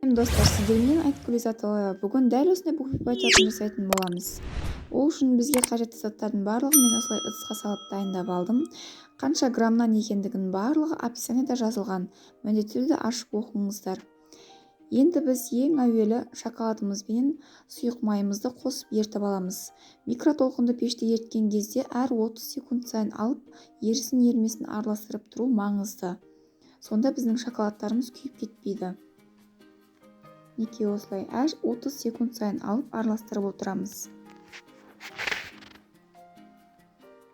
Достар, сіздермен Айткүл Изатова. Бүгін дәл осындай буфет-бачатын жасайтын боламыз. Ол үшін бізге қажетті заттардың барлығын мен осылай ыдысқа салып дайындап алдым. Қанша граммнан екендігінің барлығы описаниеда жазылған. Міндетті түрде ашып оқыңыздар. Енді біз ең әуелі шоколадымызбен сұйық майымызды қосып ерітіп аламыз. Микротолқынды пеште еріткен кезде әр 30 секунд сайын алып, ерісін ерімесін араластырып тұру маңызды. Сонда біздің шоколадтарымыз күйіп кетпейді. Неке осылай әр 30 секунд сайын алып араластырып отырамыз.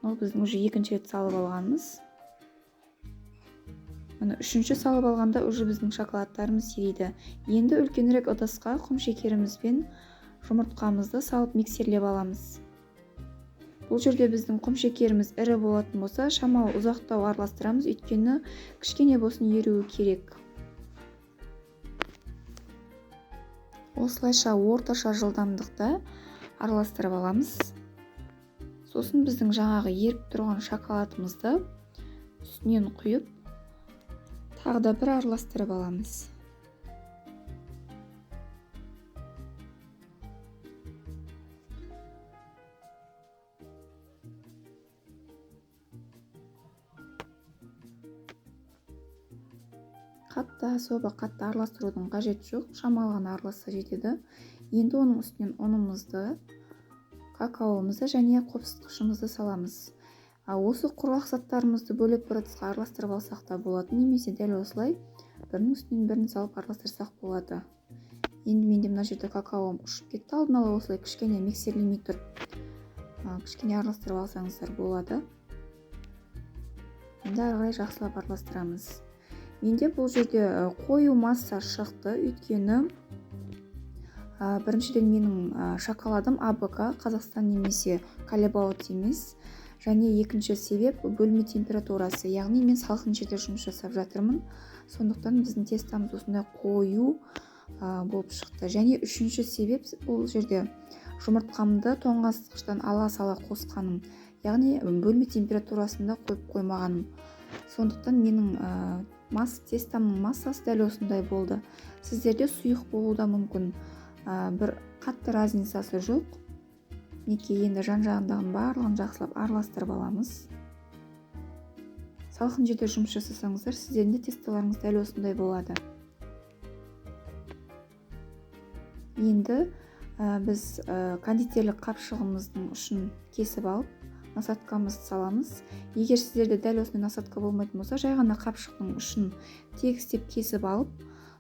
Ол біздің уже екінші рет салып алғанымыз. Мына үшінші салып алғанда уже біздің шоколадтарымыз ериді. Енді үлкенірек ыдысқа құм шекерімізбен жұмыртқамызды салып миксерлеп аламыз. Бұл жерде біздің құм шекеріміз ірі болатын болса, шамалы ұзақтау араластырамыз, өйткені кішкене болсын еруі керек. Осылайша орташа жылдамдықта араластырып аламыз. Сосын біздің жаңағы еріп тұрған шоколадымызды үстінен құйып, тағы да бір араластырып аламыз. Қатты араластырудың қажеті жоқ, шамалы ғана араласса жетеді. Енді оның үстінен ұнымызды, какаомызды және қопсытқышымызды саламыз. Осы құрғақ заттарымызды бөлек бір ыдысқа араластырып алсақ та болады, немесе дәл осылай бірінің үстінен бірін салып араластырсақ болады. Енді менде мына жерде какаом ұшып кетті, алдын ала осылай кішкене миксерлемей тұрып, кішкене араластырып алсаңыздар болады. Енді ары қарай жақсылап араластырамыз. Менде бұл жерде қою масса шықты, өйткені біріншіден менің шоколадым АБК, Қазақстан немесе Калебаут емес. Және екінші себеп бөлме температурасы, яғни мен салқын жерде жұмыс жасап жатырмын. Сондықтан біздің тестамыз осындай қою болып шықты. Және үшінші себеп бұл жерде жұмыртқамды тоңазытқыштан ала сала қосқаным, яғни бөлме температурасында қойып қоймағаным. Сондықтан менің тестамның массасы дәл осындай болды. Сіздерде сұйық болуы да мүмкін. Бір қатты разницасы жоқ. Неке енді жан-жағындағын барлығын жақсылап араластырып аламыз. Салқын жерде жұмыс жасасаңыздар, сіздердің де тесталарыңыз дәл осындай болады. Енді біз кондитерлік қапшығымыздың ұшын кесіп алып, насаткамызды саламыз. Егер сіздерде дәл осындай насатка болмайтын болса, жай ғана қапшықтың ұшын тегістеп кесіп алып,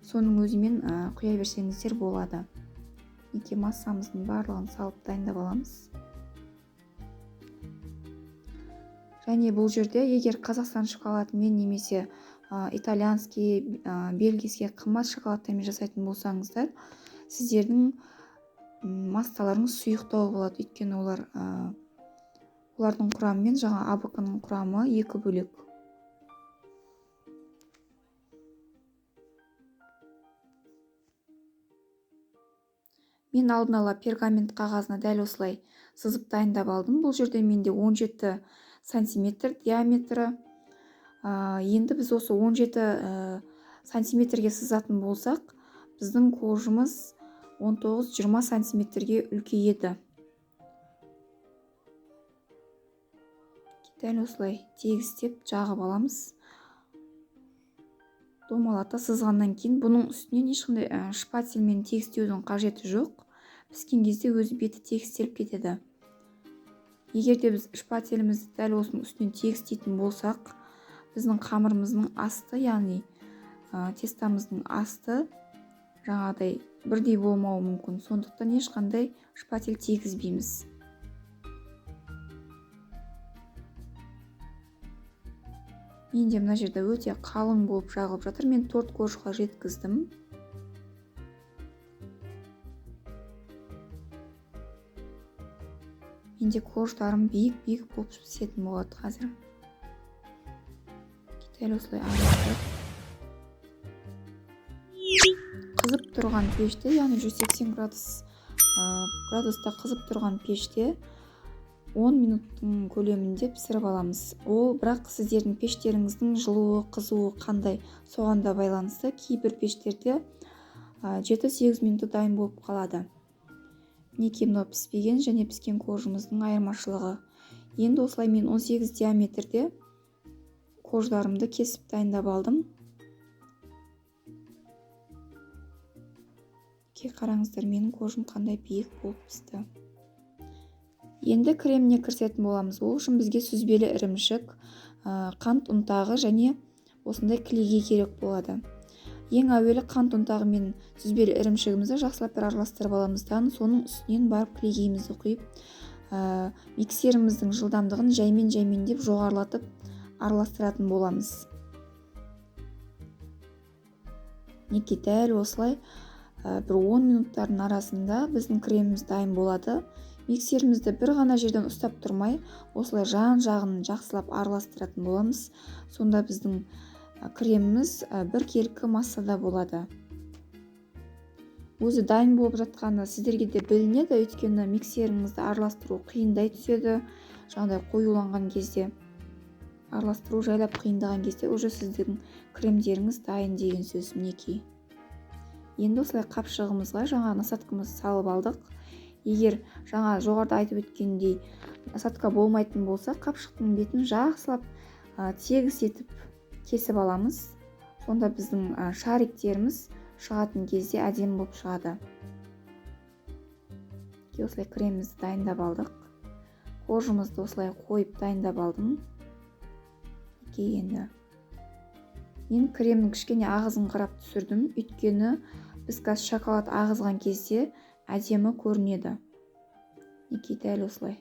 соның өзімен құя берсеңіздер болады. Неке массамыздың барлығын салып дайындап аламыз. Және бұл жерде егер Қазақстан шоколадымен немесе итальянский, бельгийский қымбат шоколадтармен жасайтын болсаңыздар, сіздердің массаларыңыз сұйықтау болады, өйткені олардың құрамы мен жаңа АБК-ның құрамы екі бөлек. Мен алдын ала пергамент қағазына дәл осылай сызып дайындап алдым. Бұл жерде менде 17 сантиметр диаметрі. Енді біз осы 17 сантиметрге сызатын болсақ, біздің қожымыз 19-20 сантиметрге үлкейеді. Дәл осылай тегістеп жағып аламыз. Домалата сызғаннан кейін бұның үстінен ешқандай шпательмен тегістеудің қажеті жоқ. Піскен кезде өзі беті тегістеліп кетеді. Егер де біз шпательімізді дәл осының үстінен тегістейтін болсақ, біздің қамырымыздың асты, яғни тестамыздың асты жаңағыдай бірдей болмауы мүмкін. Сондықтан ешқандай шпатель тегізбейміз. Менде мына жерде өте қалың болып жағылып жатыр. Мен торт қоржға жеткіздім. Менде қорждарым биік болып пісетін болады қазір. Дәл осылай араластырып. Қызып тұрған пеште, яғни 180 градуста қызып тұрған пеште 10 минуттың көлемінде пісіріп аламыз. Ол бірақ сіздердің пештеріңіздің жылуы, қызуы қандай, соған да байланысты. Кейбір пештерде 7-8 минутта дайын болып қалады. Мінекей мынау піспеген және піскен коржымыздың айырмашылығы. Енді осылай мен 18 диаметрде корждарымды кесіп дайындап алдым. Қараңыздар, менің коржым қандай биік болып пісті. Енді креміне кірісетін боламыз. Ол үшін бізге сүзбелі ірімшік, қант ұнтағы және осындай клейге керек болады. Ең әуелі қант ұнтағы мен сүзбелі ірімшігімізді жақсылап бір араластырып аламыздан, соның үстінен барып клейгейімізді құйып, миксеріміздің жылдамдығын жаймен деп жоғарылатып араластыратын боламыз. Мінекей дәл осылай бір 10 минуттардың арасында біздің креміміз дайын болады. Миксерімізді бір ғана жерден ұстап тұрмай, осылай жан-жағын жақсылап араластыратын боламыз. Сонда біздің креміміз біркелкі массада болады. Өзі дайын болып жатқаны сіздерге де білінеді, өйткені миксеріңізді араластыру қиындай түседі. Жаңағыдай қоюланған кезде, араластыру жайлап қиындаған кезде уже сіздің кремдеріңіз дайын деген сөз. Мінекей. Енді осылай қапшығымызға жаңа насадкамызды салып алдық. Егер жаңа жоғарыда айтып өткендей насадка болмайтын болса, қапшықтың бетін жақсылап тегіс етіп кесіп аламыз. Сонда біздің шариктеріміз шығатын кезде әдемі болып шығады. Осылай кремімізді дайындап алдық. Коржымызды осылай қойып дайындап алдым. Енді мен кремнің кішкене ағызын қарап түсірдім, өйткені біз қазір шоколад ағызған кезде әдемі көрінеді. Мінекей дәл осылай.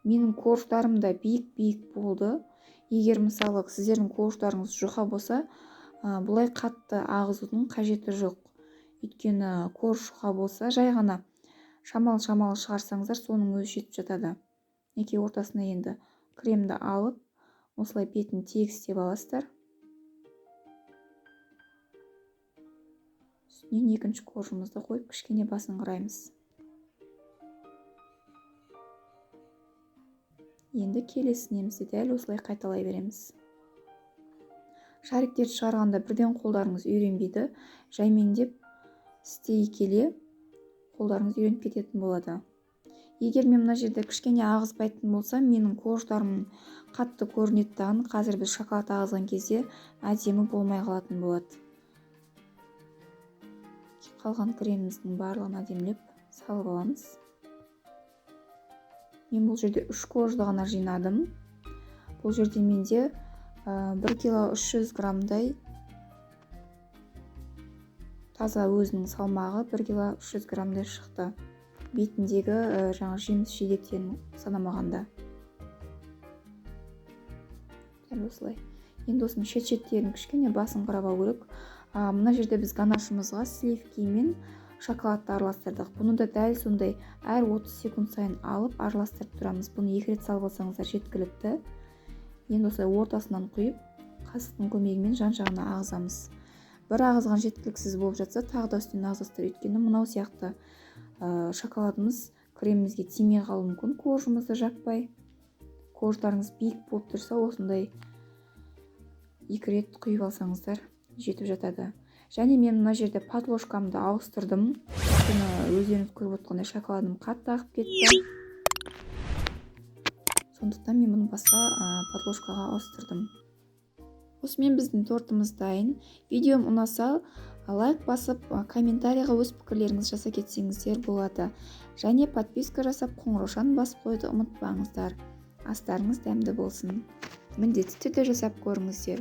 Менің корждарым да биік болды. Егер мысалы сіздердің корждарыңыз жұқа болса, бұлай қатты ағызудың қажеті жоқ. Өйткені корж жұқа болса, жай ғана шамалы шығарсаңыздар, соның өзі жетіп жатады. Мінекей ортасына енді кремді алып, осылай бетін тегістеп аласыздар. Үстінен екінші коржымызды қойып, кішкене басын құраймыз. Енді келесінемізді дәл осылай қайталай береміз. Шариктерді шығарғанда бірден қолдарыңыз үйренбейді. Жаймен-деп істей келе қолдарыңыз үйреніп кететін болады. Егер мен мына жерде кішкене ағызбайтын болсам, менің корждарым қатты көрінеді. Қазір біз шоколад ағызған кезде әдемі болмай қалатын болады. Қалған креміміздің барлығын әдемілеп салып аламыз. Мен бұл жерде 3 коржды ғана жинадым. Бұл жерде менде 1 кило 300 граммдай таза өзінің салмағы 1 кило 300 граммдай шықты. Бетіндегі жаңа жеміс жидектен санамағанда. Дәл осылай. Енді осының шет-шеттерін кішкене басын қарап алу керек. Мына жерде біз ганашымызға сливки мен шоколадты араластырдық. Бұны да дәл сондай әр 30 секунд сайын алып араластырып тұрамыз. Бұны 2 рет салып алсаңыздар жеткілікті. Енді осылай ортасынан құйып, қасықтың көмегімен жан-жағына ағызамыз. Бір ағызған жеткіліксіз болып жатса, тағы да үстінен ағызасыздар. Өйткені мынау сияқты шоколадымыз кремімізге тимей қалуы мүмкін. Коржымызды жаппай. Корждарыңыз биік болып тұрса, осындай 2 рет құйып алсаңыздар жетіп жатады. Және мен мына жерде подложкамды ауыстырдым. Өздеріңіз көріп отқандай шоколадым қатты ағып кетті. Сондықтан мен бұны басқа подложкаға ауыстырдым. Осымен біздің тортымыз дайын. Видеом ұнаса, лайк басып, комментарийға өз пікірлеріңізді жаза кетсеңіздер болады. Және подписка жасап, қоңыраушаны басып қойды ұмытпаңыздар. Астарыңыз дәмді болсын. Міндетті түрде жасап көріңіздер.